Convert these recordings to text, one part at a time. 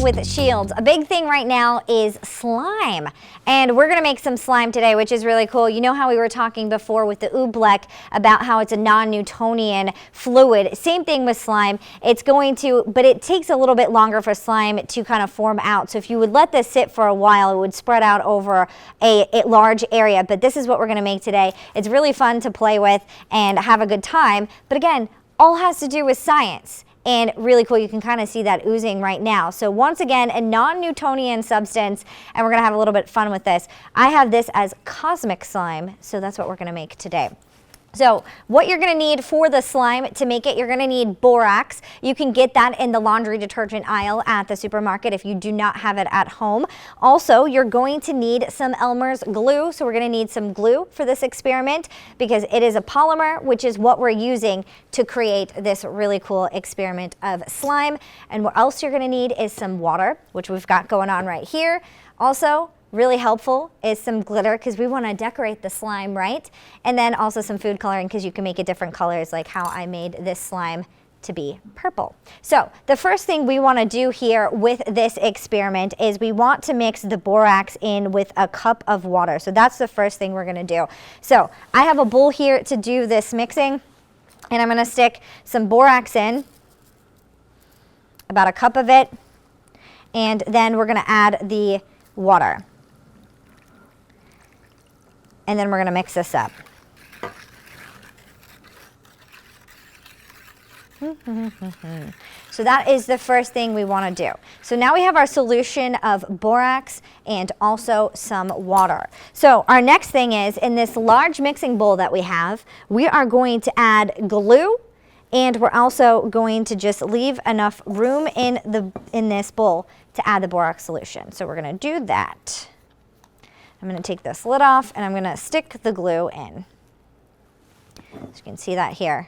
with Shields. A big thing right now is slime, and we're gonna make some slime today, which is really cool. You know how we were talking before with the oobleck about how it's a non-Newtonian fluid. Same thing with slime. It's going to, but it takes a little bit longer for slime to kind of form out. So if you would let this sit for a while, it would spread out over a large area. But this is what we're gonna make today. It's really fun to play with and have a good time. But again, all has to do with science. And really cool, you can kind of see that oozing right now. So once again, a non-Newtonian substance, and we're gonna have a little bit of fun with this. I have this as cosmic slime, so that's what we're gonna make today. So what you're gonna need for the slime to make it, you're gonna need borax. You can get that in the laundry detergent aisle at the supermarket if you do not have it at home. Also, you're going to need some Elmer's glue. So we're gonna need some glue for this experiment because it is a polymer, which is what we're using to create this really cool experiment of slime. And what else you're gonna need is some water, which we've got going on right here. Also, really helpful is some glitter because we want to decorate the slime, right? And then also some food coloring because you can make it different colors, like how I made this slime to be purple. So the first thing we want to do here with this experiment is we want to mix the borax in with a cup of water. So that's the first thing we're going to do. So I have a bowl here to do this mixing, and I'm going to stick some borax in, about a cup of it, and then we're going to add the water. And then we're going to mix this up. So that is the first thing we want to do. So now we have our solution of borax and also some water. So our next thing is, in this large mixing bowl that we have, we are going to add glue, and we're also going to just leave enough room in this bowl to add the borax solution. So we're going to do that. I'm going to take this lid off and I'm going to stick the glue in. So you can see that here.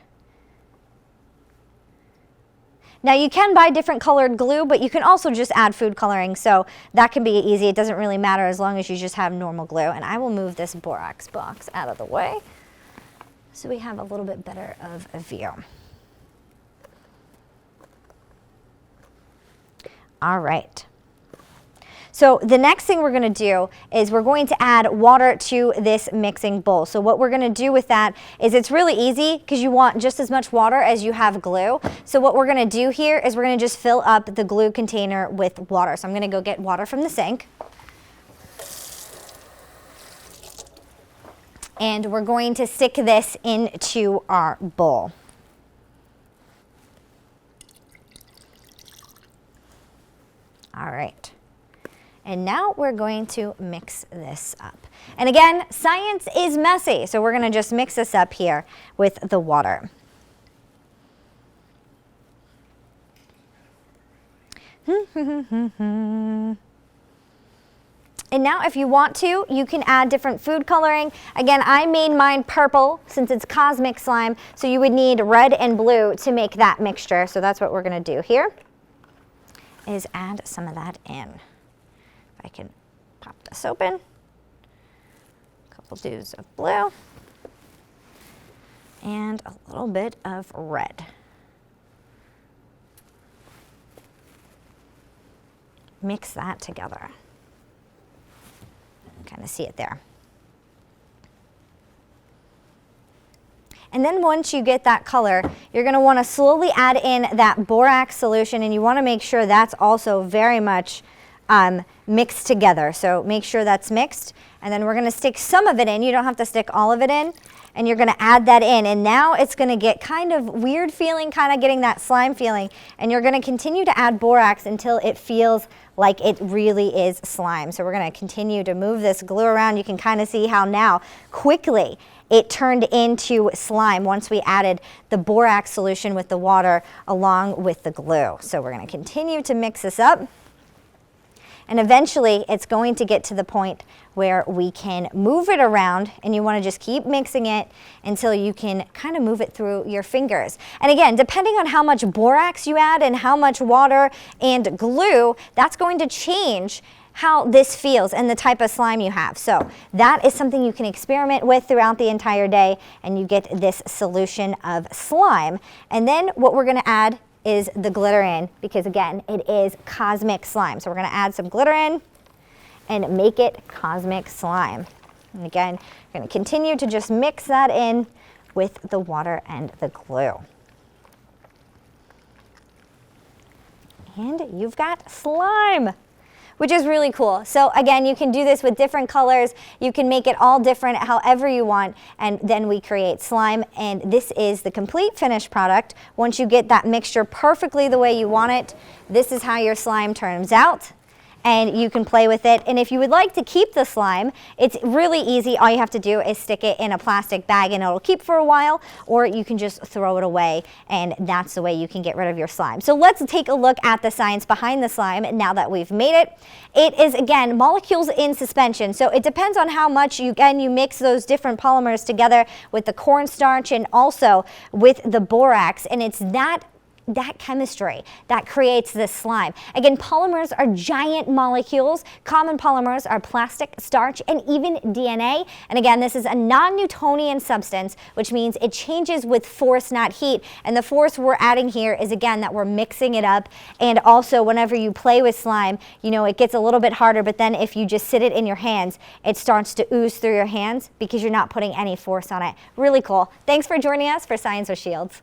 Now you can buy different colored glue, but you can also just add food coloring, so that can be easy. It doesn't really matter as long as you just have normal glue. And I will move this borax box out of the way so we have a little bit better of a view. All right. So the next thing we're going to do is we're going to add water to this mixing bowl. So what we're going to do with that is, it's really easy because you want just as much water as you have glue. So what we're going to do here is we're going to just fill up the glue container with water. So I'm going to go get water from the sink. And we're going to stick this into our bowl. All right. And now we're going to mix this up. And again, science is messy, so we're going to just mix this up here with the water. And now if you want to, you can add different food coloring. Again, I made mine purple since it's cosmic slime, so you would need red and blue to make that mixture. So that's what we're going to do here, is add some of that in. I can pop this open, a couple dews of blue, and a little bit of red. Mix that together. Kind of see it there. And then once you get that color, you're going to want to slowly add in that borax solution, and you want to make sure that's also very much mixed together. So make sure that's mixed, and then we're going to stick some of it in. You don't have to stick all of it in, and you're going to add that in, and now it's going to get kind of weird feeling, kind of getting that slime feeling, and you're going to continue to add borax until it feels like it really is slime. So we're going to continue to move this glue around. You can kind of see how now quickly it turned into slime once we added the borax solution with the water along with the glue. So we're going to continue to mix this up. And eventually it's going to get to the point where we can move it around, and you want to just keep mixing it until you can kind of move it through your fingers. And again, depending on how much borax you add and how much water and glue, that's going to change how this feels and the type of slime you have. So that is something you can experiment with throughout the entire day, and you get this solution of slime. And then what we're going to add is the glitter in, because again, it is cosmic slime. So we're going to add some glitter in and make it cosmic slime. And again, you're going to continue to just mix that in with the water and the glue. And you've got slime, which is really cool. So again, you can do this with different colors. You can make it all different however you want, and then we create slime. And this is the complete finished product. Once you get that mixture perfectly the way you want it, this is how your slime turns out. And you can play with it. And if you would like to keep the slime, it's really easy. All you have to do is stick it in a plastic bag and it'll keep for a while, or you can just throw it away, and that's the way you can get rid of your slime. So let's take a look at the science behind the slime now that we've made it. It is, again, molecules in suspension. So it depends on how much you mix those different polymers together with the cornstarch and also with the borax, and it's that chemistry that creates this slime. Again, polymers are giant molecules. Common polymers are plastic, starch, and even DNA. And again, this is a non-Newtonian substance, which means it changes with force, not heat. And the force we're adding here is, again, that we're mixing it up. And also, whenever you play with slime, you know, it gets a little bit harder, but then if you just sit it in your hands, it starts to ooze through your hands because you're not putting any force on it. Really cool. Thanks for joining us for Science with Shields.